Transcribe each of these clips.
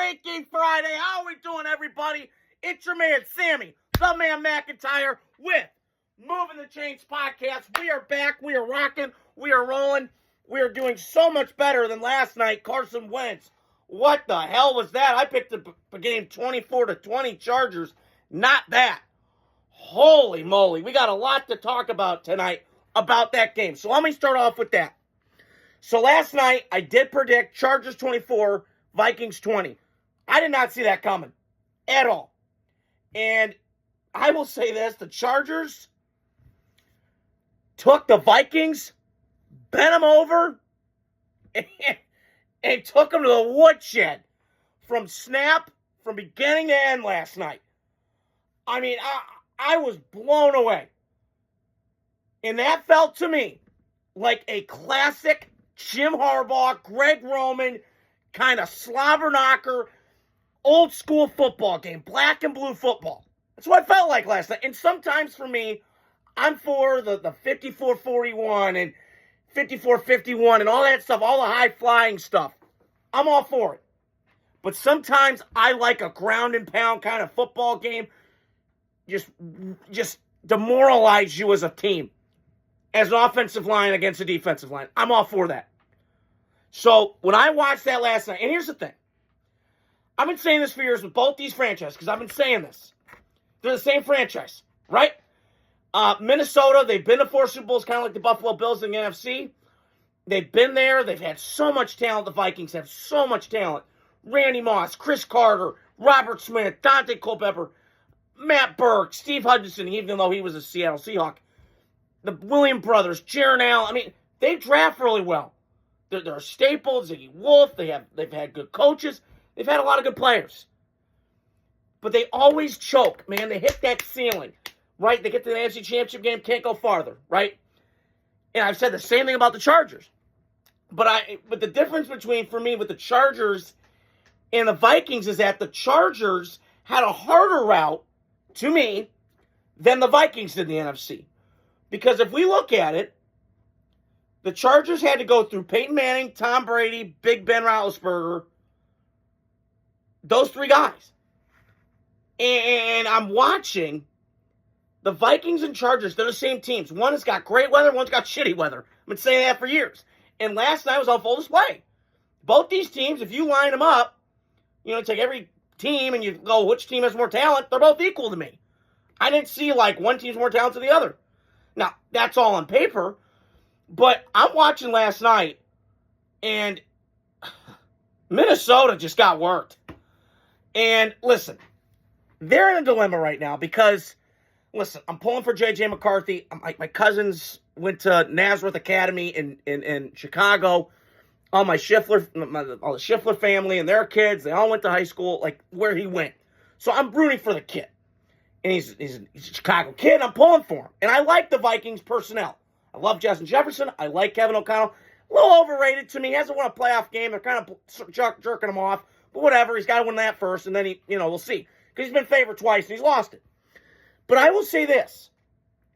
Freaky Friday. How are we doing, everybody? It's your man, Sammy, the man McIntyre, with Moving the Chains podcast. We are back. We are rocking. We are rolling. We are doing so much better than last night. Carson Wentz. What the hell was that? I picked the game 24-20 Chargers. Not that. Holy moly. We got a lot to talk about tonight about that game. So let me start off with that. So last night, I did predict Chargers 24, Vikings 20. I did not see that coming at all. And I will say this, the Chargers took the Vikings, bent them over, and took them to the woodshed from snap, from beginning to end last night. I mean, I was blown away. And that felt to me like a classic Jim Harbaugh, Greg Roman, kind of slobber knocker, old school football game, black and blue football. That's what it felt like last night. And sometimes for me, I'm for the 54-41 and 54-51 and all that stuff, all the high-flying stuff. I'm all for it. But sometimes I like a ground and pound kind of football game. Just demoralize you as a team. As an offensive line against a defensive line. I'm all for that. So, when I watched that last night, and here's the thing. I've been saying this for years with both these franchises, because I've been saying this. They're the same franchise, right? Minnesota, they've been to 4 Super Bowls, kind of like the Buffalo Bills in the NFC. They've been there. They've had so much talent. The Vikings have so much talent. Randy Moss, Chris Carter, Robert Smith, Dante Culpepper, Matt Burke, Steve Hutchinson, even though he was a Seattle Seahawk. The Williams brothers, Jaron Allen. I mean, they draft really well. They're a staple. Ziggy Wolf. They've had good coaches. They've had a lot of good players. But they always choke, man. They hit that ceiling, right? They get to the NFC Championship game, can't go farther, right? And I've said the same thing about the Chargers. But the difference for me with the Chargers and the Vikings is that the Chargers had a harder route, to me, than the Vikings did in the NFC. Because if we look at it, the Chargers had to go through Peyton Manning, Tom Brady, Big Ben Roethlisberger, those 3 guys. And I'm watching the Vikings and Chargers. They're the same teams. One has got great weather, one's got shitty weather. I've been saying that for years. And last night was on full display. Both these teams, if you line them up, take every team and you go, which team has more talent? They're both equal to me. I didn't see like one team's more talented than the other. Now, that's all on paper, but I'm watching last night, and Minnesota just got worked. And listen, they're in a dilemma right now because, listen, I'm pulling for J.J. McCarthy. My cousins went to Nazareth Academy in Chicago. All the Schiffler family and their kids, they all went to high school, like where he went. So I'm rooting for the kid. And he's a Chicago kid. I'm pulling for him. And I like the Vikings personnel. I love Justin Jefferson. I like Kevin O'Connell. A little overrated to me. He hasn't won a playoff game. They're kind of jerking him off. But whatever. He's got to win that first. And then we'll see. Because he's been favored twice and he's lost it. But I will say this.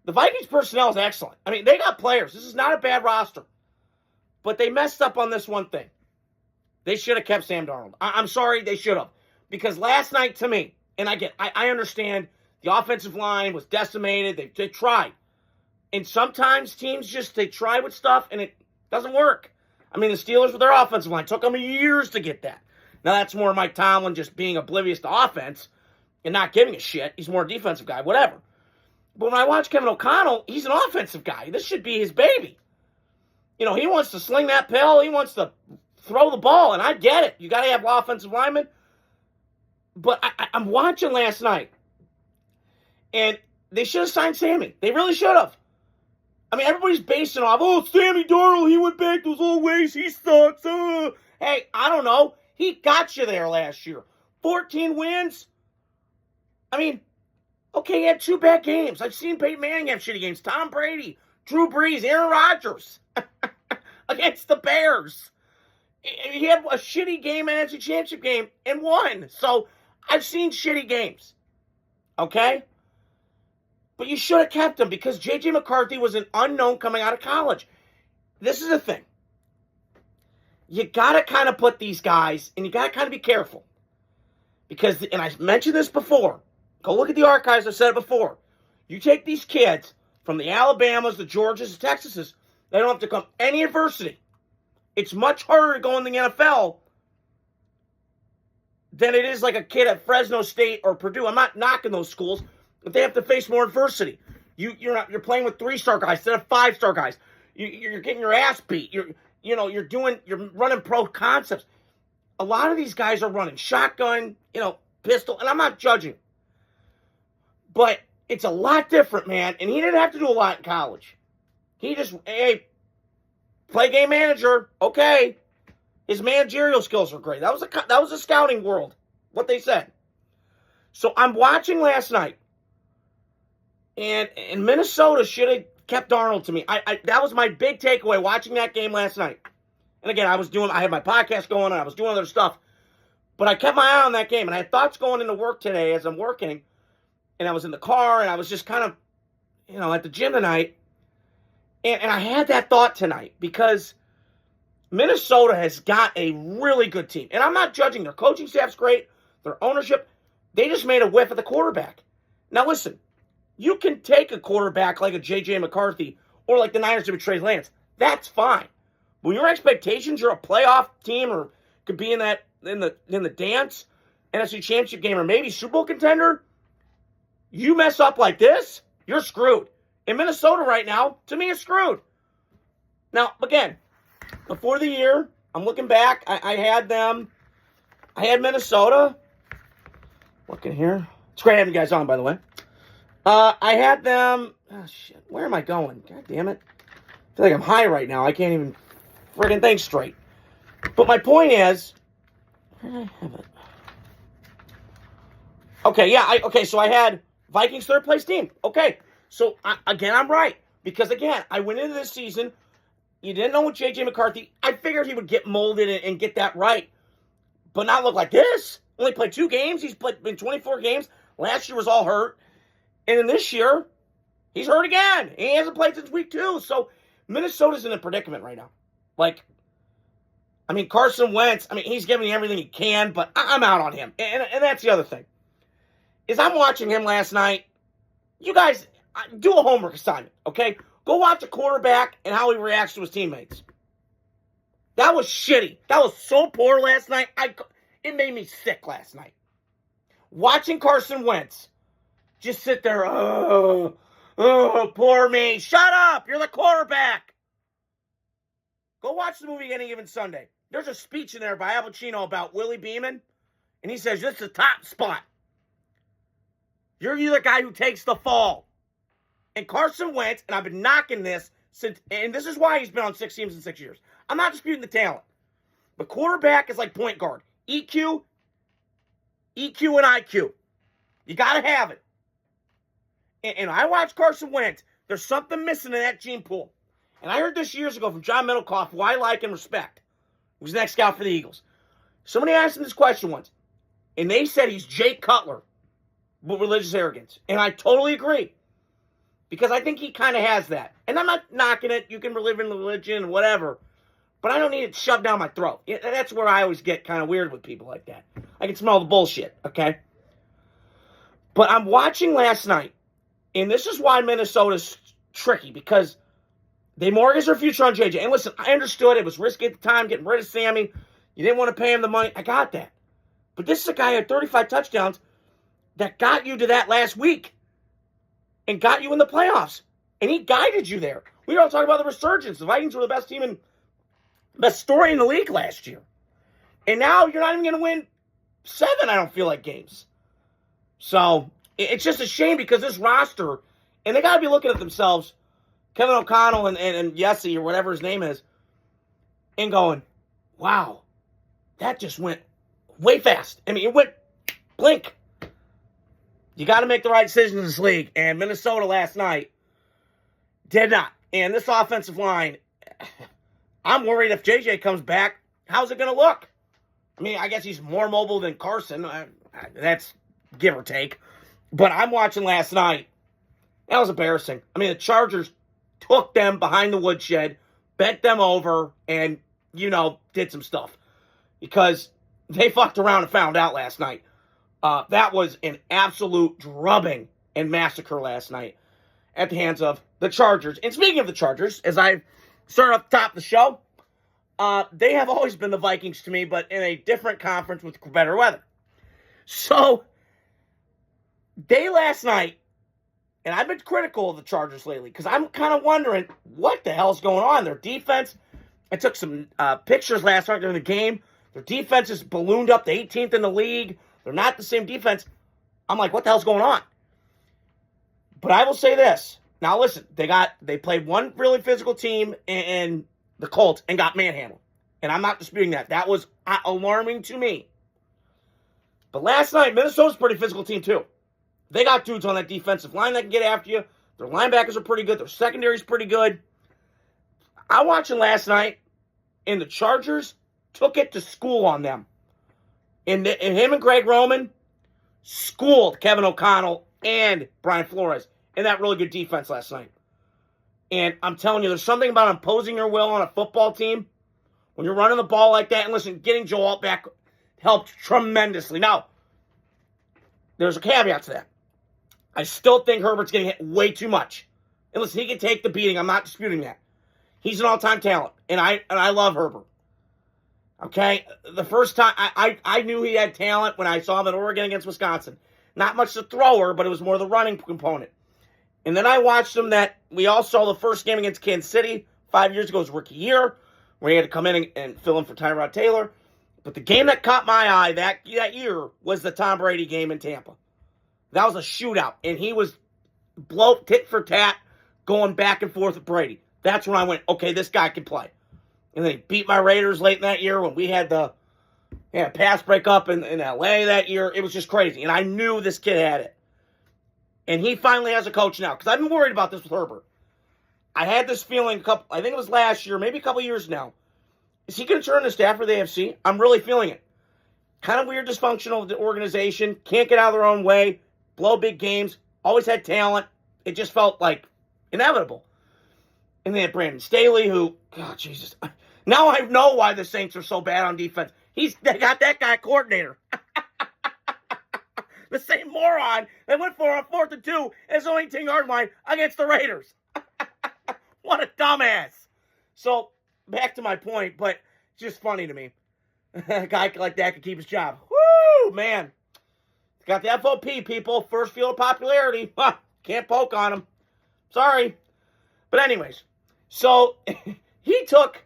The Vikings personnel is excellent. I mean, they got players. This is not a bad roster. But they messed up on this one thing. They should have kept Sam Darnold. I'm sorry, they should have. Because last night, to me, and I understand the offensive line was decimated. They tried. And sometimes teams they try with stuff and it doesn't work. I mean, the Steelers with their offensive line took them years to get that. Now, that's more Mike Tomlin just being oblivious to offense and not giving a shit. He's more a defensive guy, whatever. But when I watch Kevin O'Connell, he's an offensive guy. This should be his baby. He wants to sling that pill. He wants to throw the ball, and I get it. You got to have offensive linemen. But I'm watching last night, and they should have signed Sammy. They really should have. I mean, everybody's basing off, Sammy Darnold, he went back those old ways, he sucks. Hey, I don't know. He got you there last year. 14 wins. I mean, okay, he had 2 bad games. I've seen Peyton Manning have shitty games. Tom Brady, Drew Brees, Aaron Rodgers against the Bears. He had a shitty game, NFC Championship game, and won. So, I've seen shitty games. Okay? But you should have kept him because J.J. McCarthy was an unknown coming out of college. This is the thing. You got to kind of put these guys, and you got to kind of be careful. Because, and I mentioned this before, go look at the archives, I've said it before. You take these kids from the Alabamas, the Georgias, the Texases, they don't have to come any adversity. It's much harder to go in the NFL than it is like a kid at Fresno State or Purdue. I'm not knocking those schools, but they have to face more adversity. You're playing with 3-star guys instead of 5-star guys. You're getting your ass beat. You're running pro concepts. A lot of these guys are running shotgun, pistol, and I'm not judging. But it's a lot different, man, and he didn't have to do a lot in college. He just, hey, play game manager, okay. His managerial skills are great. That was a scouting world, what they said. So I'm watching last night, and Minnesota should have kept Darnold to me. That was my big takeaway watching that game last night. And again, I had my podcast going, and I was doing other stuff. But I kept my eye on that game, and I had thoughts going into work today as I'm working. And I was in the car, and I was just kind of, at the gym tonight. And I had that thought tonight because Minnesota has got a really good team. And I'm not judging. Their coaching staff's great. Their ownership. They just made a whiff at the quarterback. Now, listen. You can take a quarterback like a J.J. McCarthy or like the Niners did with Trey Lance. That's fine. When your expectations, you're a playoff team or could be in the dance, NFC Championship game, or maybe Super Bowl contender, you mess up like this, you're screwed. And Minnesota right now, to me, is screwed. Now, again, before the year, I'm looking back. I had Minnesota. Looking here. It's great having you guys on, by the way. I had them. Oh, shit. Where am I going? God damn it. I feel like I'm high right now. I can't even friggin' think straight. But my point is, where did I have it? Okay, yeah. So I had Vikings third place team. Okay. So, again, I'm right. Because, again, I went into this season. You didn't know with J.J. McCarthy. I figured he would get molded and get that right. But not look like this. Only played 2 games. He's played in 24 games. Last year was all hurt. And then this year, he's hurt again. He hasn't played since week 2. So, Minnesota's in a predicament right now. Carson Wentz, he's giving you everything he can, but I'm out on him. And that's the other thing. Is I'm watching him last night. You guys, do a homework assignment, okay? Go watch a quarterback and how he reacts to his teammates. That was shitty. That was so poor last night. It made me sick last night. Watching Carson Wentz just sit there, oh, poor me. Shut up. You're the quarterback. Go watch the movie Any Given Sunday. There's a speech in there by Al Pacino about Willie Beeman, and he says, this is the top spot. You're the guy who takes the fall. And Carson Wentz, and I've been knocking this since, and this is why he's been on 6 teams in 6 years. I'm not disputing the talent. But quarterback is like point guard. EQ, and IQ. You got to have it. And I watched Carson Wentz. There's something missing in that gene pool. And I heard this years ago from John Middlecoff, who I like and respect, who's the next scout for the Eagles. Somebody asked him this question once, and they said he's Jake Cutler with religious arrogance. And I totally agree. Because I think he kind of has that. And I'm not knocking it. You can live in religion, whatever. But I don't need it shoved down my throat. That's where I always get kind of weird with people like that. I can smell the bullshit, okay? But I'm watching last night, and this is why Minnesota's tricky, because they mortgaged their future on JJ. And listen, I understood it was risky at the time, getting rid of Sammy. You didn't want to pay him the money. I got that. But this is a guy who had 35 touchdowns that got you to that last week and got you in the playoffs. And he guided you there. We were all talking about the resurgence. The Vikings were the best team and best story in the league last year. And now you're not even going to win 7, I don't feel like, games. So it's just a shame because this roster, and they got to be looking at themselves, Kevin O'Connell and Yessie or whatever his name is, and going, wow, that just went way fast. It went blink. You got to make the right decisions in this league. And Minnesota last night did not. And this offensive line, I'm worried if JJ comes back, how's it going to look? I guess he's more mobile than Carson. That's give or take. But I'm watching last night. That was embarrassing. The Chargers took them behind the woodshed, bent them over, and, did some stuff. Because they fucked around and found out last night. That was an absolute drubbing and massacre last night at the hands of the Chargers. And speaking of the Chargers, as I started up top of the show, they have always been the Vikings to me, but in a different conference with better weather. So, they last night, and I've been critical of the Chargers lately, because I'm kind of wondering what the hell's going on. Their defense, I took some pictures last night during the game. Their defense is ballooned up to 18th in the league. They're not the same defense. I'm like, what the hell's going on? But I will say this. Now listen, they played one really physical team in the Colts and got manhandled. And I'm not disputing that. That was alarming to me. But last night, Minnesota's a pretty physical team too. They got dudes on that defensive line that can get after you. Their linebackers are pretty good. Their secondary's pretty good. I watched them last night, and the Chargers took it to school on them. And him and Greg Roman schooled Kevin O'Connell and Brian Flores in that really good defense last night. And I'm telling you, there's something about imposing your will on a football team when you're running the ball like that. And listen, getting Joe Alt back helped tremendously. Now, there's a caveat to that. I still think Herbert's getting hit way too much. And listen, he can take the beating. I'm not disputing that. He's an all-time talent. And I love Herbert. Okay? The first time, I knew he had talent when I saw him at Oregon against Wisconsin. Not much the thrower, but it was more the running component. And then I watched him we all saw the first game against Kansas City 5 years ago, his rookie year, where he had to come in and fill in for Tyrod Taylor. But the game that caught my eye that year was the Tom Brady game in Tampa. That was a shootout, and he was tit for tat going back and forth with Brady. That's when I went, okay, this guy can play. And then he beat my Raiders late in that year when we had the pass breakup in L.A. that year. It was just crazy, and I knew this kid had it. And he finally has a coach now, because I've been worried about this with Herbert. I had this feeling, I think it was last year, maybe a couple years now. Is he going to turn to Stafford the AFC? I'm really feeling it. Kind of weird, dysfunctional organization. Can't get out of their own way. Blow big games. Always had talent. It just felt like inevitable. And they had Brandon Staley, who, God, Jesus. Now I know why the Saints are so bad on defense. They got that guy coordinator. The same moron that went for a 4th and 2 as the 18-yard line against the Raiders. What a dumbass. So, back to my point, but it's just funny to me. A guy like that could keep his job. Woo, man. He's got the FOP, people. First field of popularity. Huh, can't poke on him. Sorry. But anyways, so he took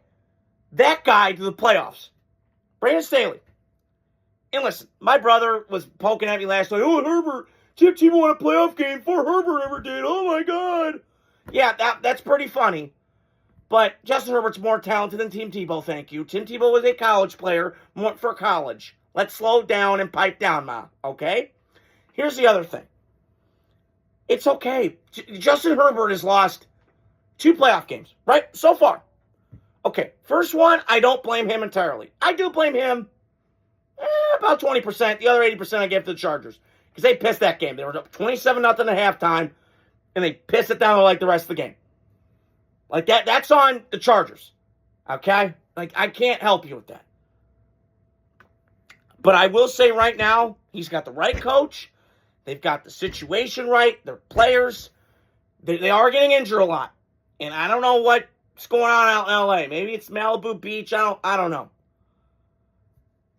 that guy to the playoffs. Brandon Staley. And listen, my brother was poking at me last night. Oh, Herbert, Tim Tebow won a playoff game before Herbert ever did. Oh, my God. Yeah, that's pretty funny. But Justin Herbert's more talented than Tim Tebow, thank you. Tim Tebow was a college player for college. Let's slow down and pipe down, Ma, okay? Here's the other thing. It's okay. Justin Herbert has lost 2 playoff games, right? So far. Okay, first one, I don't blame him entirely. I do blame him about 20%. The other 80% I give to the Chargers. Because they pissed that game. They were up 27-0 at halftime, and they pissed it down like the rest of the game. Like that's on the Chargers. Okay? Like, I can't help you with that. But I will say right now, he's got the right coach. They've got the situation right. Their players, they are getting injured a lot. And I don't know what's going on out in L.A. Maybe it's Malibu Beach. I don't know.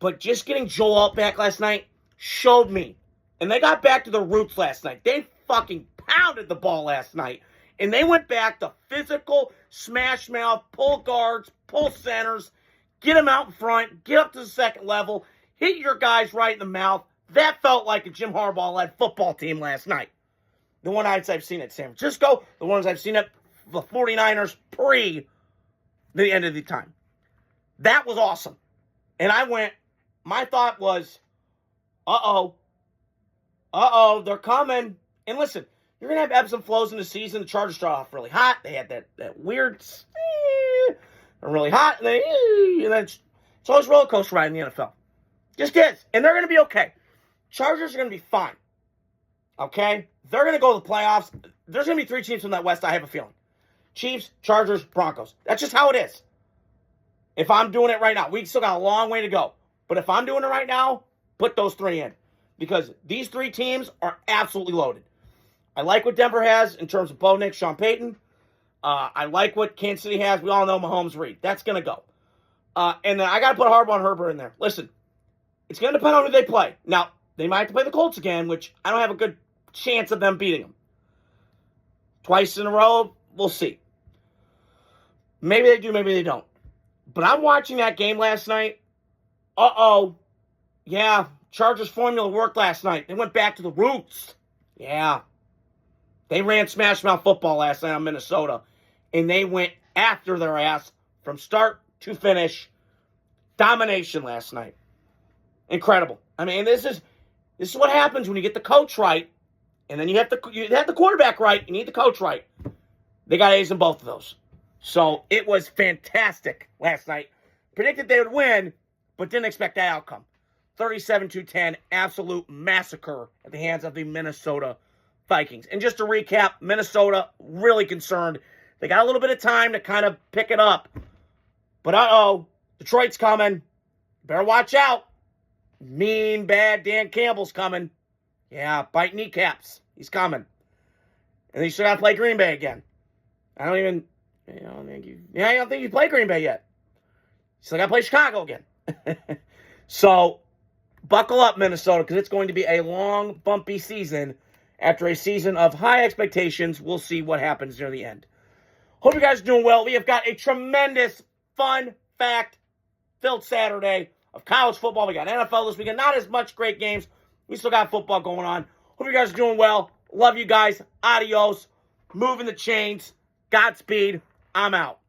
But just getting Joel Alt back last night showed me. And they got back to the roots last night. They fucking pounded the ball last night. And they went back to physical, smash mouth, pull guards, pull centers, get them out in front, get up to the second level, hit your guys right in the mouth. That felt like a Jim Harbaugh-led football team last night. The one I've seen at San Francisco, the ones I've seen at the 49ers pre the end of the time. That was awesome. And my thought was, uh-oh, they're coming. And listen, you're going to have ebbs and flows in the season. The Chargers start off really hot. They had that weird, they're really hot, and then it's always roller coaster ride in the NFL. Just is. And they're going to be okay. Chargers are going to be fine. Okay? They're going to go to the playoffs. There's going to be 3 teams from that West, I have a feeling. Chiefs, Chargers, Broncos. That's just how it is. If I'm doing it right now. We still got a long way to go. But if I'm doing it right now, put those 3 in. because these three teams are absolutely loaded. I like what Denver has in terms of Bo Nix, Sean Payton. I like what Kansas City has. We all know Mahomes Reed. That's going to go. And then I got to put Harbaugh and Herbert in there. Listen, it's going to depend on who they play. Now, they might have to play the Colts again, which I don't have a good chance of them beating them. Twice in a row, we'll see. Maybe they do, maybe they don't. But I'm watching that game last night. Yeah, Chargers formula worked last night. They went back to the roots. Yeah. They ran smash mouth football last night on Minnesota. And they went after their ass from start to finish. Domination last night. Incredible. I mean, this is what happens when you get the coach right, and then you have the quarterback right. You need the coach right. They got A's in both of those. So it was fantastic last night. Predicted they would win, but didn't expect that outcome. 37-10, absolute massacre at the hands of the Minnesota Vikings. And just to recap, Minnesota really concerned. They got a little bit of time to kind of pick it up. But Detroit's coming. Better watch out. Mean, bad Dan Campbell's coming. Yeah, bite kneecaps. He's coming. And then you still got to play Green Bay again. I don't think you played Green Bay yet. You still got to play Chicago again. So, buckle up, Minnesota, because it's going to be a long, bumpy season. After a season of high expectations, we'll see what happens near the end. Hope you guys are doing well. We have got a tremendous, fun, fact-filled Saturday of college football. We got NFL this weekend. Not as much great games. We still got football going on. Hope you guys are doing well. Love you guys. Adios. Moving the chains. Godspeed. I'm out.